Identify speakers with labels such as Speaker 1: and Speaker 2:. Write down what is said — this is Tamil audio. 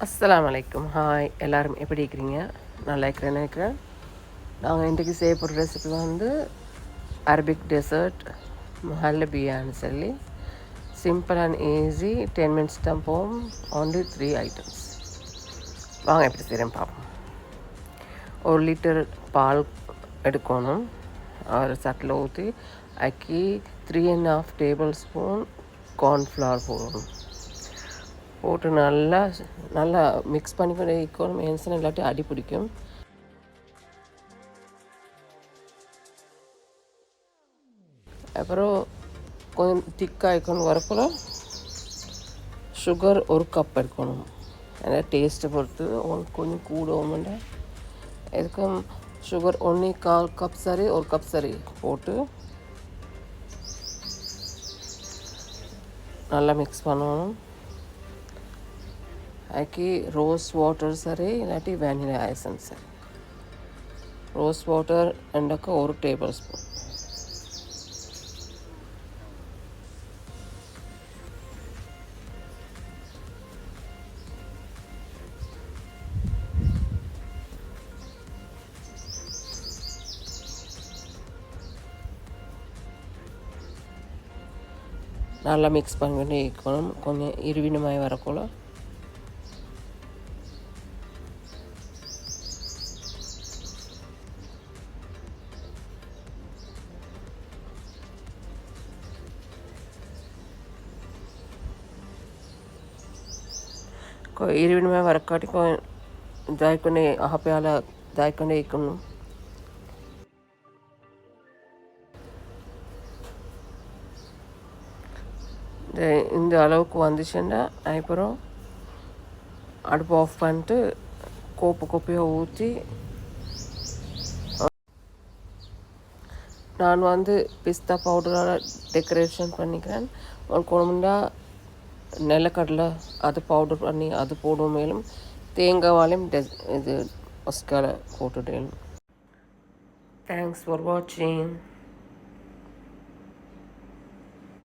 Speaker 1: அஸ்ஸலாமு அலைக்கும். ஹாய், எல்லோரும் எப்படி இருக்கிறீங்க? நல்லா இருக்கிறேன்னு நினைக்கிறேன். நாங்கள் இன்றைக்கி செய்ய போகிற ரெசிபி வந்து அரபிக் டெசர்ட் மஹல்லபியான்னு சொல்லி சிம்பிள் அண்ட் ஈஸி 10 minutes தான் போகும். only 3 items. வாங்க எப்படி செய்கிறேன் பார்ப்போம். 1 லிட்டர் பால் எடுக்கணும். ஒரு சட்டில் ஊற்றி அக்கி 3.5 tablespoon கார்ன்ஃப்ளவர் போடணும். போட்டு நல்லா மிக்ஸ் பண்ணிக்கொண்டே இருக்கணும். ஏன்சன் இல்லாட்டி அடி பிடிக்கும். அப்புறம் கொஞ்சம் திக்காக இருக்கணும். வரக்குள்ள சுகர் 1 கப் இருக்கணும். ஏன்னா டேஸ்ட்டை பொறுத்து உங்களுக்கு கொஞ்சம் கூடவும்ண்டா எதுக்கும் சுகர் 1/4 கப் சரி 1 கப் சரி போட்டு நல்லா மிக்ஸ் பண்ணணும். அதுக்கு ரோஸ் வாட்டர் சரி இல்லாட்டி வெனிலா எசன்ஸ் சரி. ரோஸ் வாட்டர் ரெண்டுக்கு 1 tablespoon. நல்லா மிக்ஸ் பண்ணிக்கிட்டே இருக்கணும். கொஞ்சம் இருவினமாய் வரக்குள்ள இருவினமாய் வரக்காட்டி దాయికొని ఆపేయాల దాయికొని ఇక్కను இந்த அளவுக்கு வந்துச்சுன்னா அப்புறம் அடுப்பு ஆஃப் பண்ணிட்டு கோப்பையாக ஊற்றி நான் வந்து பிஸ்தா பவுடரால் டெக்கரேஷன் பண்ணிக்கிறேன். உங்களுக்கு ஒன்றுண்டா நிலக்கடலை அது பவுடர் பண்ணி அது போடுவோம். மேலும் தேங்காவாலையும் இது ஒஸ்கால போட்டுட்டேன். தேங்க்ஸ் ஃபார் வாட்சிங்.